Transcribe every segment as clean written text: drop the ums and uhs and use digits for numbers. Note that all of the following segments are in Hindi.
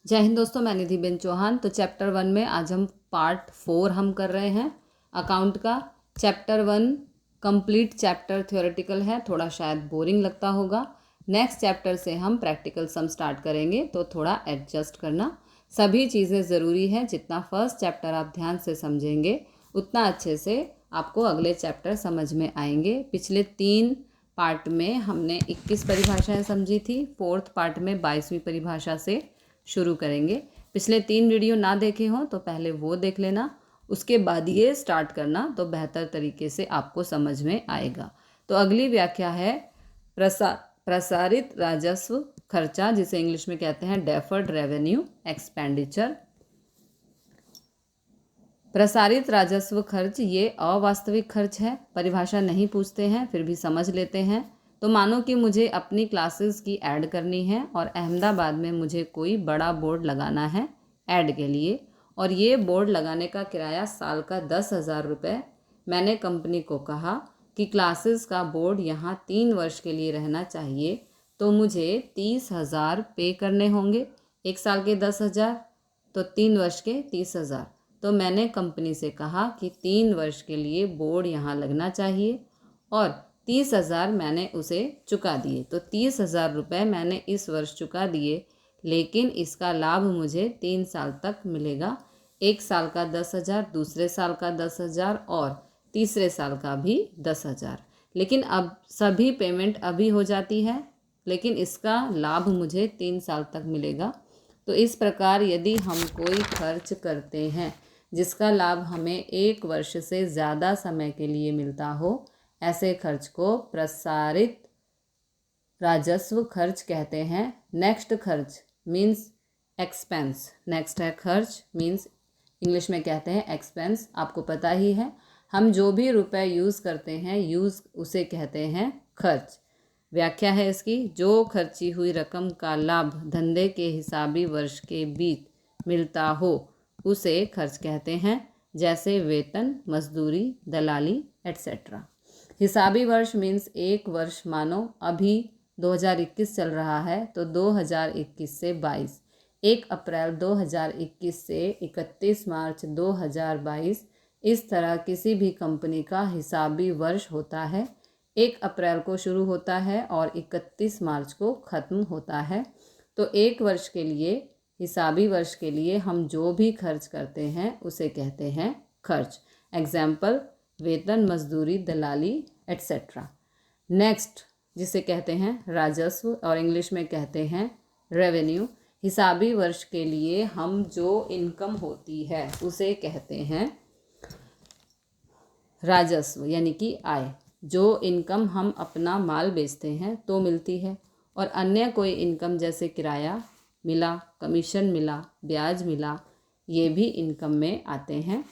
जय हिंद दोस्तों, मैं निधिबेन चौहान। तो चैप्टर 1 में आज हम पार्ट 4 हम कर रहे हैं अकाउंट का। चैप्टर 1 कंप्लीट चैप्टर थ्योरेटिकल है, थोड़ा शायद बोरिंग लगता होगा। नेक्स्ट चैप्टर से हम प्रैक्टिकल सम स्टार्ट करेंगे, तो थोड़ा एडजस्ट करना। सभी चीज़ें ज़रूरी हैं। जितना फर्स्ट चैप्टर आप ध्यान से समझेंगे उतना अच्छे से आपको अगले चैप्टर समझ में आएंगे। पिछले 3 पार्ट में हमने 21 परिभाषाएँ समझी थी। 4th पार्ट में 22वीं परिभाषा से शुरू करेंगे। पिछले 3 वीडियो ना देखे हों तो पहले वो देख लेना, उसके बाद ये स्टार्ट करना, तो बेहतर तरीके से आपको समझ में आएगा। तो अगली व्याख्या है प्रसारित राजस्व खर्चा, जिसे इंग्लिश में कहते हैं डेफर्ड रेवेन्यू एक्सपेंडिचर। प्रसारित राजस्व खर्च ये अवास्तविक खर्च है। परिभाषा नहीं पूछते हैं फिर भी समझ लेते हैं। तो मानो कि मुझे अपनी क्लासेस की ऐड करनी है और अहमदाबाद में मुझे कोई बड़ा बोर्ड लगाना है ऐड के लिए, और ये बोर्ड लगाने का किराया साल का 10,000 रुपये। मैंने कंपनी को कहा कि क्लासेस का बोर्ड यहाँ 3 वर्ष के लिए रहना चाहिए, तो मुझे 30,000 पे करने होंगे। 1 साल के 10,000 तो 3 वर्ष के 30,000। तो मैंने कंपनी से कहा कि 3 वर्ष के लिए बोर्ड यहाँ लगना चाहिए और 30,000 मैंने उसे चुका दिए। तो 30,000 रुपये मैंने इस वर्ष चुका दिए, लेकिन इसका लाभ मुझे 3 साल तक मिलेगा। 1 साल का 10,000, दूसरे साल का 10,000 और तीसरे साल का भी 10,000। लेकिन अब सभी पेमेंट अभी हो जाती है, लेकिन इसका लाभ मुझे 3 साल तक मिलेगा। तो इस प्रकार यदि हम कोई खर्च करते हैं जिसका लाभ हमें 1 वर्ष से ज़्यादा समय के लिए मिलता हो, ऐसे खर्च को प्रसारित राजस्व खर्च कहते हैं। नेक्स्ट खर्च मीन्स एक्सपेंस। नेक्स्ट है खर्च मीन्स इंग्लिश में कहते हैं एक्सपेंस। आपको पता ही है, हम जो भी रुपए यूज़ करते हैं उसे कहते हैं खर्च। व्याख्या है इसकी, जो खर्ची हुई रकम का लाभ धंधे के हिसाबी वर्ष के बीच मिलता हो उसे खर्च कहते हैं, जैसे वेतन, मजदूरी, दलाली एट्सेट्रा। हिसाबी वर्ष मीन्स 1 वर्ष, मानो अभी 2021 चल रहा है तो 2021 से 22, 1 अप्रैल 2021 से 31 मार्च 2022, इस तरह किसी भी कंपनी का हिसाबी वर्ष होता है। 1 अप्रैल को शुरू होता है और 31 मार्च को ख़त्म होता है। तो 1 वर्ष के लिए, हिसाबी वर्ष के लिए हम जो भी खर्च करते हैं उसे कहते हैं खर्च। एग्जाम्पल वेतन, मजदूरी, दलाली एट्सेट्रा। नेक्स्ट जिसे कहते हैं राजस्व और इंग्लिश में कहते हैं रेवेन्यू। हिसाबी वर्ष के लिए हम जो इनकम होती है उसे कहते हैं राजस्व, यानी कि आय। जो इनकम हम अपना माल बेचते हैं तो मिलती है, और अन्य कोई इनकम जैसे किराया मिला, कमीशन मिला, ब्याज मिला, ये भी इनकम में आते हैं।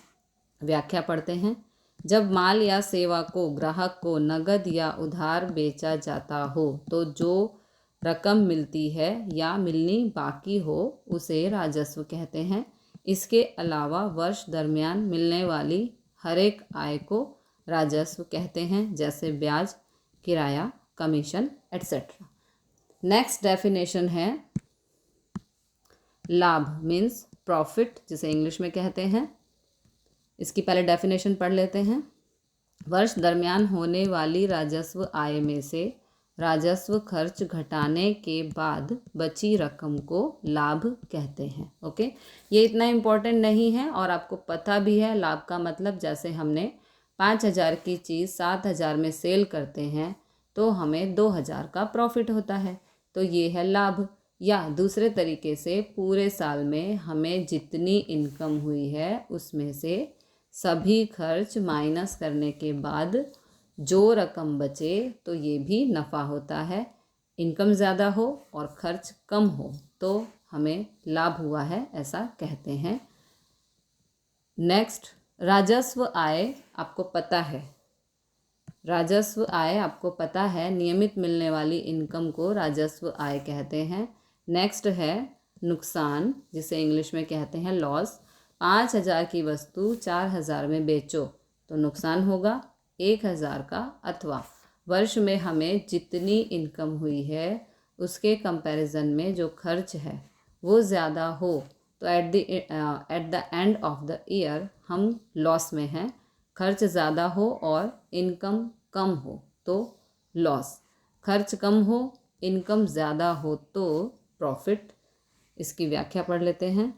व्याख्या पढ़ते हैं। जब माल या सेवा को ग्राहक को नगद या उधार बेचा जाता हो तो जो रकम मिलती है या मिलनी बाकी हो उसे राजस्व कहते हैं। इसके अलावा वर्ष दरमियान मिलने वाली हर एक आय को राजस्व कहते हैं, जैसे ब्याज, किराया, कमीशन एट्सेट्रा। नेक्स्ट डेफिनेशन है लाभ मीन्स प्रॉफिट, जिसे इंग्लिश में कहते हैं। इसकी पहले डेफिनेशन पढ़ लेते हैं। वर्ष दरमियान होने वाली राजस्व आय में से राजस्व खर्च घटाने के बाद बची रकम को लाभ कहते हैं। ओके, ये इतना इम्पोर्टेंट नहीं है और आपको पता भी है लाभ का मतलब। जैसे हमने 5,000 की चीज़ 7,000 में सेल करते हैं तो हमें 2,000 का प्रॉफिट होता है, तो ये है लाभ। या दूसरे तरीके से पूरे साल में हमें जितनी इनकम हुई है उसमें से सभी खर्च माइनस करने के बाद जो रकम बचे तो ये भी नफ़ा होता है। इनकम ज़्यादा हो और खर्च कम हो तो हमें लाभ हुआ है, ऐसा कहते हैं। नेक्स्ट राजस्व आय। आपको पता है राजस्व आय, आपको पता है नियमित मिलने वाली इनकम को राजस्व आय कहते हैं। नेक्स्ट है नुकसान, जिसे इंग्लिश में कहते हैं लॉस। 5,000 की वस्तु 4,000 में बेचो तो नुकसान होगा 1,000 का, अथवा वर्ष में हमें जितनी इनकम हुई है उसके कंपैरिजन में जो खर्च है वो ज़्यादा हो तो at the end of the year हम लॉस में हैं। खर्च ज़्यादा हो और इनकम कम हो तो लॉस। खर्च कम हो इनकम ज़्यादा हो तो प्रॉफिट। इसकी व्याख्या पढ़ लेते हैं।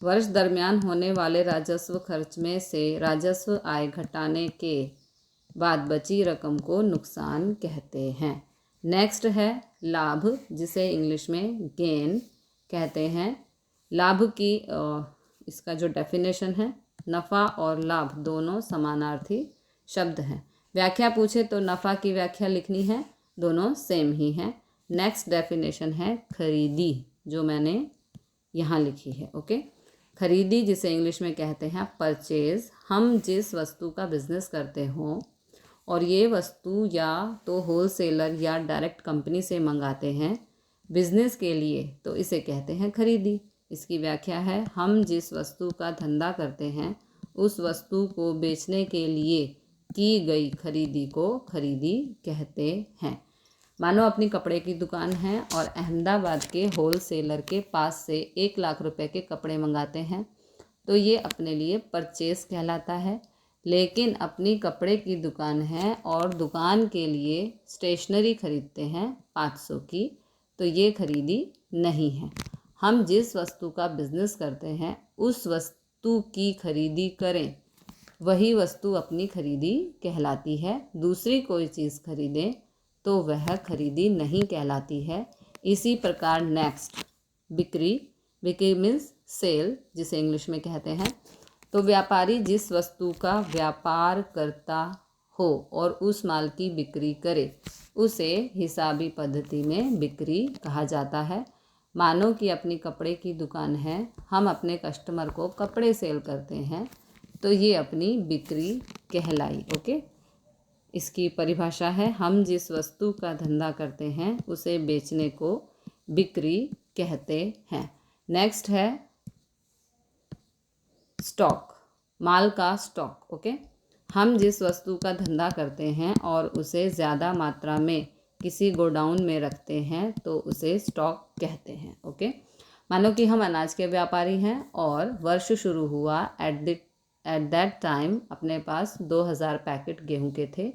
वर्ष दरमियान होने वाले राजस्व खर्च में से राजस्व आय घटाने के बाद बची रकम को नुकसान कहते हैं। नेक्स्ट है लाभ, जिसे इंग्लिश में गेन कहते हैं। लाभ की इसका जो डेफिनेशन है, नफ़ा और लाभ दोनों समानार्थी शब्द हैं। व्याख्या पूछे तो नफ़ा की व्याख्या लिखनी है, दोनों सेम ही हैं। नेक्स्ट डेफिनेशन है खरीदी, जो मैंने यहाँ लिखी है। ओके, खरीदी जिसे इंग्लिश में कहते हैं परचेज। हम जिस वस्तु का बिजनेस करते हों और ये वस्तु या तो होलसेलर या डायरेक्ट कंपनी से मंगाते हैं बिजनेस के लिए, तो इसे कहते हैं खरीदी। इसकी व्याख्या है, हम जिस वस्तु का धंधा करते हैं उस वस्तु को बेचने के लिए की गई खरीदी को खरीदी कहते हैं। मानो अपनी कपड़े की दुकान है और अहमदाबाद के होलसेलर के पास से 1 लाख रुपए के कपड़े मंगाते हैं तो ये अपने लिए परचेस कहलाता है। लेकिन अपनी कपड़े की दुकान है और दुकान के लिए स्टेशनरी खरीदते हैं 500 की, तो ये खरीदी नहीं है। हम जिस वस्तु का बिजनेस करते हैं उस वस्तु की खरीदी करें, वही वस्तु अपनी खरीदी कहलाती है। दूसरी कोई चीज़ खरीदें तो वह खरीदी नहीं कहलाती है। इसी प्रकार नेक्स्ट बिक्री, बिक्री मीन्स सेल, जिसे इंग्लिश में कहते हैं। तो व्यापारी जिस वस्तु का व्यापार करता हो और उस माल की बिक्री करे उसे हिसाबी पद्धति में बिक्री कहा जाता है। मानो कि अपनी कपड़े की दुकान है, हम अपने कस्टमर को कपड़े सेल करते हैं तो ये अपनी बिक्री कहलाई। ओके, इसकी परिभाषा है, हम जिस वस्तु का धंधा करते हैं उसे बेचने को बिक्री कहते हैं। नेक्स्ट है स्टॉक, माल का स्टॉक। ओके, हम जिस वस्तु का धंधा करते हैं और उसे ज़्यादा मात्रा में किसी गोडाउन में रखते हैं तो उसे स्टॉक कहते हैं। ओके, मानो कि हम अनाज के व्यापारी हैं और वर्ष शुरू हुआ एट दैट टाइम अपने पास 2000 पैकेट गेहूं के थे।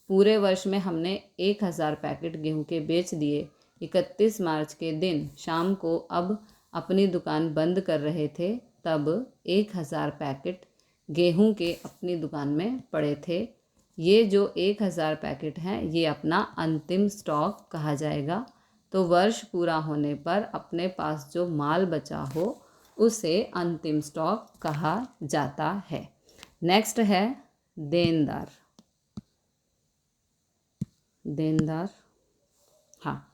पूरे वर्ष में हमने 1000 पैकेट गेहूं के बेच दिए। 31 मार्च के दिन शाम को अब अपनी दुकान बंद कर रहे थे, तब 1000 पैकेट गेहूं के अपनी दुकान में पड़े थे। ये जो 1000 पैकेट हैं ये अपना अंतिम स्टॉक कहा जाएगा। तो वर्ष पूरा होने पर अपने पास जो माल बचा हो उसे अंतिम स्टॉक कहा जाता है। नेक्स्ट है देनदार। देनदार, हाँ,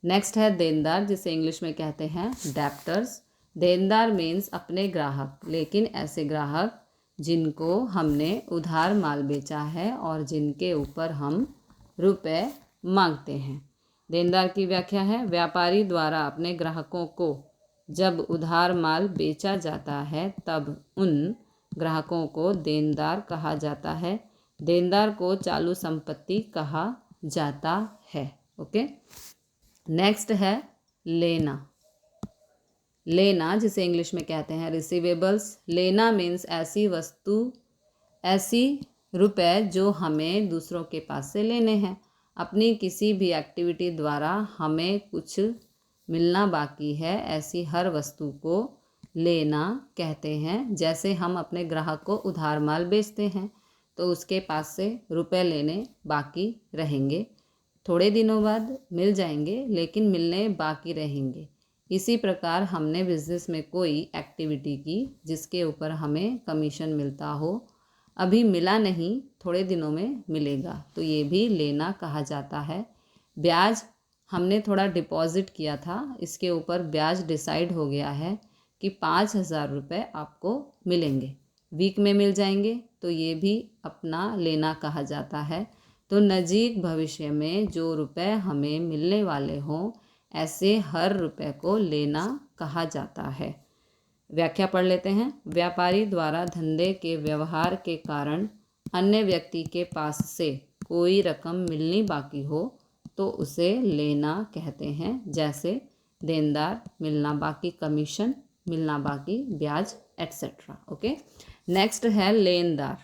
नेक्स्ट है देनदार, जिसे इंग्लिश में कहते हैं डेप्टर्स। देनदार मीन्स अपने ग्राहक, लेकिन ऐसे ग्राहक जिनको हमने उधार माल बेचा है और जिनके ऊपर हम रुपए मांगते हैं। देनदार की व्याख्या है, व्यापारी द्वारा अपने ग्राहकों को जब उधार माल बेचा जाता है तब उन ग्राहकों को देनदार कहा जाता है। देनदार को चालू संपत्ति कहा जाता है। ओके, नेक्स्ट है लेना। लेना जिसे इंग्लिश में कहते हैं रिसीवेबल्स। लेना मीन्स ऐसी वस्तु, ऐसी रुपए जो हमें दूसरों के पास से लेने हैं। अपनी किसी भी एक्टिविटी द्वारा हमें कुछ मिलना बाकी है, ऐसी हर वस्तु को लेना कहते हैं। जैसे हम अपने ग्राहक को उधार माल बेचते हैं तो उसके पास से रुपए लेने बाकी रहेंगे, थोड़े दिनों बाद मिल जाएंगे लेकिन मिलने बाकी रहेंगे। इसी प्रकार हमने बिज़नेस में कोई एक्टिविटी की जिसके ऊपर हमें कमीशन मिलता हो, अभी मिला नहीं, थोड़े दिनों में मिलेगा, तो ये भी लेना कहा जाता है। ब्याज, हमने थोड़ा डिपॉजिट किया था, इसके ऊपर ब्याज डिसाइड हो गया है कि 5000 रुपये आपको मिलेंगे, वीक में मिल जाएंगे, तो ये भी अपना लेना कहा जाता है। तो नज़दीक भविष्य में जो रुपए हमें मिलने वाले हों ऐसे हर रुपए को लेना कहा जाता है। व्याख्या पढ़ लेते हैं। व्यापारी द्वारा धंधे के व्यवहार के कारण अन्य व्यक्ति के पास से कोई रकम मिलनी बाकी हो तो उसे लेना कहते हैं। जैसे देनदार, मिलना बाकी कमीशन, मिलना बाकी ब्याज एट्सेट्रा। ओके, नेक्स्ट है लेनदार,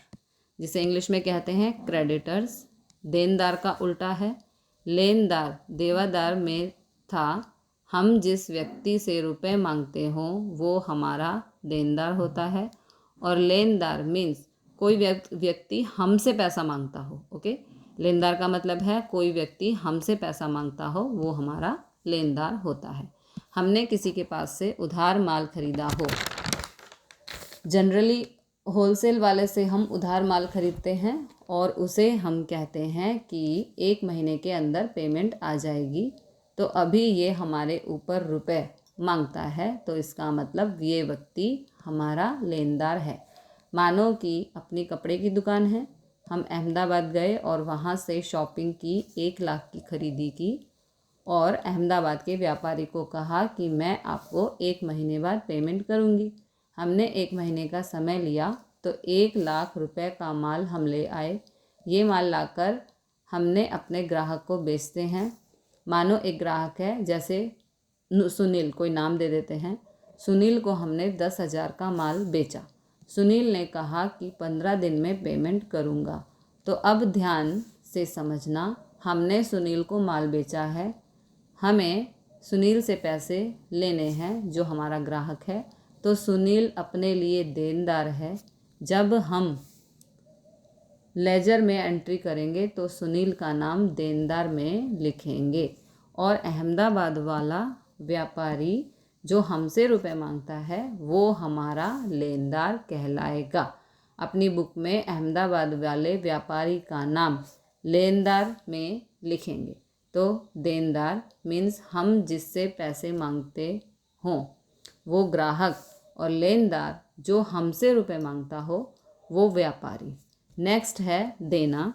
जिसे इंग्लिश में कहते हैं क्रेडिटर्स। देनदार का उल्टा है लेनदार। देवादार में था हम जिस व्यक्ति से रुपए मांगते हों वो हमारा देनदार होता है, और लेनदार मीन्स कोई व्यक्ति हमसे पैसा मांगता हो। ओके, लेनदार का मतलब है कोई व्यक्ति हमसे पैसा मांगता हो वो हमारा लेनदार होता है। हमने किसी के पास से उधार माल खरीदा हो। जनरली होलसेल वाले से हम उधार माल खरीदते हैं और उसे हम कहते हैं कि 1 महीने के अंदर पेमेंट आ जाएगी, तो अभी ये हमारे ऊपर रुपए मांगता है, तो इसका मतलब ये व्यक्ति हमारा लेनदार है। मानो कि अपनी कपड़े की दुकान है, हम अहमदाबाद गए और वहाँ से शॉपिंग की, 1 लाख की खरीदी की, और अहमदाबाद के व्यापारी को कहा कि मैं आपको 1 महीने बाद पेमेंट करूँगी। हमने 1 महीने का समय लिया तो 1 लाख रुपए का माल हम ले आए। ये माल लाकर हमने अपने ग्राहक को बेचते हैं। मानो एक ग्राहक है, जैसे सुनील, कोई नाम दे देते हैं, सुनील को हमने 10,000 का माल बेचा। सुनील ने कहा कि 15 दिन में पेमेंट करूँगा। तो अब ध्यान से समझना, हमने सुनील को माल बेचा है, हमें सुनील से पैसे लेने हैं जो हमारा ग्राहक है, तो सुनील अपने लिए देनदार है। जब हम लेजर में एंट्री करेंगे तो सुनील का नाम देनदार में लिखेंगे, और अहमदाबाद वाला व्यापारी जो हमसे रुपए मांगता है वो हमारा लेनदार कहलाएगा। अपनी बुक में अहमदाबाद वाले व्यापारी का नाम लेनदार में लिखेंगे। तो देनदार मीन्स हम जिससे पैसे मांगते हों वो ग्राहक, और लेनदार जो हमसे रुपए मांगता हो वो व्यापारी। नेक्स्ट है देना,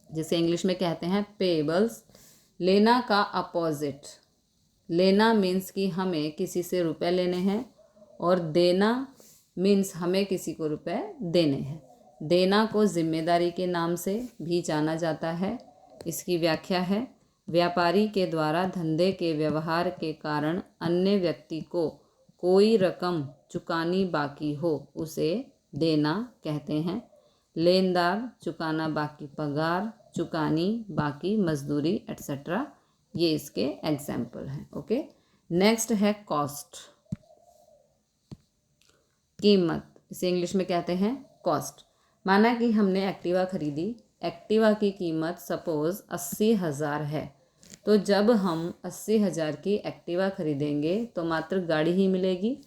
जिसे इंग्लिश में कहते हैं पेएबल्स। लेना का अपोजिट, लेना मीन्स कि हमें किसी से रुपए लेने हैं, और देना मीन्स हमें किसी को रुपए देने हैं। देना को जिम्मेदारी के नाम से भी जाना जाता है। इसकी व्याख्या है, व्यापारी के द्वारा धंधे के व्यवहार के कारण अन्य व्यक्ति को कोई रकम चुकानी बाकी हो उसे देना कहते हैं। लेनदार चुकाना बाकी पगार, चुकानी बाकी मजदूरी एट्सेट्रा, ये इसके एग्जाम्पल हैं। ओके, नेक्स्ट है कॉस्ट, कीमत, इसे इंग्लिश में कहते हैं कॉस्ट। माना कि हमने एक्टिवा खरीदी, एक्टिवा की कीमत सपोज़ 80,000 है, तो जब हम 80,000 की एक्टिवा खरीदेंगे तो मात्र गाड़ी ही मिलेगी,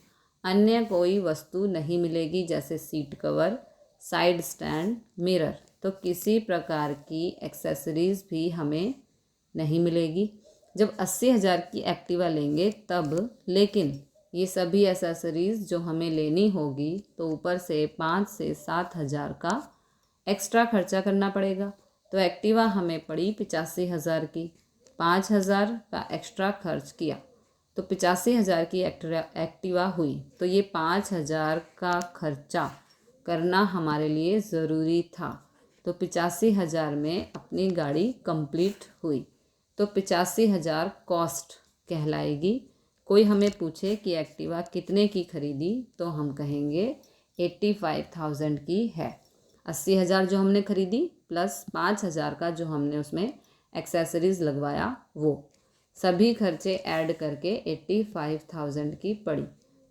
अन्य कोई वस्तु नहीं मिलेगी, जैसे seat cover, side stand, mirror. तो किसी प्रकार की एक्सेसरीज़ भी हमें नहीं मिलेगी। जब 80,000 की एक्टिवा लेंगे तब, लेकिन ये सभी एक्सेसरीज़ जो हमें लेनी होगी तो ऊपर से 5 से 7,000 का एक्स्ट्रा खर्चा करना पड़ेगा। तो एक्टिवा हमें पड़ी 85,000 की, 5,000 का एक्स्ट्रा खर्च किया तो 85,000 की एक्टिवा हुई। तो ये 5,000 का खर्चा करना हमारे लिए ज़रूरी था, तो 85,000 में अपनी गाड़ी कंप्लीट हुई। तो 85,000 कॉस्ट कहलाएगी। कोई हमें पूछे कि एक्टिवा कितने की खरीदी, तो हम कहेंगे 85,000 की है। 80,000 जो हमने खरीदी प्लस 5,000 का जो हमने उसमें एक्सेसरीज़ लगवाया, वो सभी खर्चे ऐड करके 85,000 की पड़ी।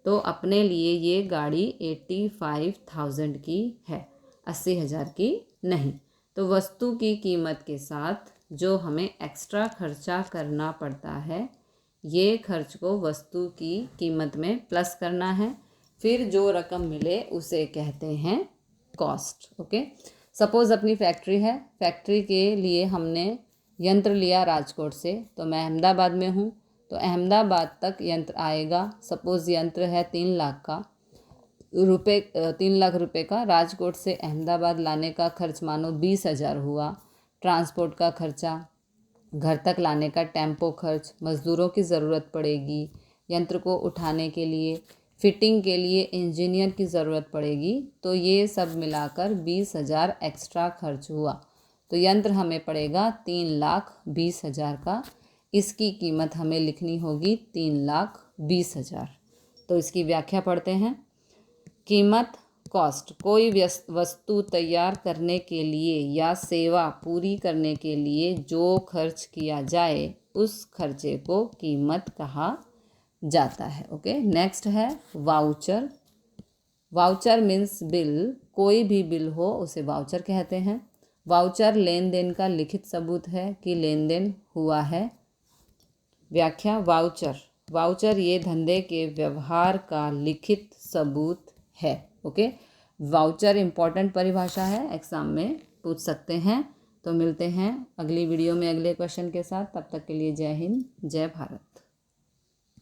तो अपने लिए ये गाड़ी 85,000 की है, 80,000 की नहीं। तो वस्तु की कीमत के साथ जो हमें एक्स्ट्रा खर्चा करना पड़ता है, ये खर्च को वस्तु की कीमत में प्लस करना है, फिर जो रकम मिले उसे कहते हैं कॉस्ट। ओके, सपोज़ अपनी फैक्ट्री है, फैक्ट्री के लिए हमने यंत्र लिया राजकोट से, तो मैं अहमदाबाद में हूँ, तो अहमदाबाद तक यंत्र आएगा। सपोज़ यंत्र है 3 लाख का 3 लाख रुपए का, राजकोट से अहमदाबाद लाने का खर्च मानो 20,000 हुआ। ट्रांसपोर्ट का खर्चा, घर तक लाने का टेम्पो खर्च, मज़दूरों की ज़रूरत पड़ेगी यंत्र को उठाने के लिए, फिटिंग के लिए इंजीनियर की ज़रूरत पड़ेगी, तो ये सब मिलाकर 20,000 एक्स्ट्रा खर्च हुआ। तो यंत्र हमें पड़ेगा 3,20,000 का। इसकी कीमत हमें लिखनी होगी 3,20,000। तो इसकी व्याख्या पढ़ते हैं। कीमत कॉस्ट, कोई वस्तु तैयार करने के लिए या सेवा पूरी करने के लिए जो खर्च किया जाए उस खर्चे को कीमत कहा जाता है। ओके, नेक्स्ट है वाउचर। वाउचर मीन्स बिल, कोई भी बिल हो उसे वाउचर कहते हैं। वाउचर लेन देन का लिखित सबूत है कि लेन देन हुआ है। व्याख्या, वाउचर ये धंधे के व्यवहार का लिखित सबूत है। ओके, वाउचर इम्पॉर्टेंट परिभाषा है, एग्जाम में पूछ सकते हैं। तो मिलते हैं अगली वीडियो में अगले क्वेश्चन के साथ। तब तक के लिए जय हिंद, जय भारत।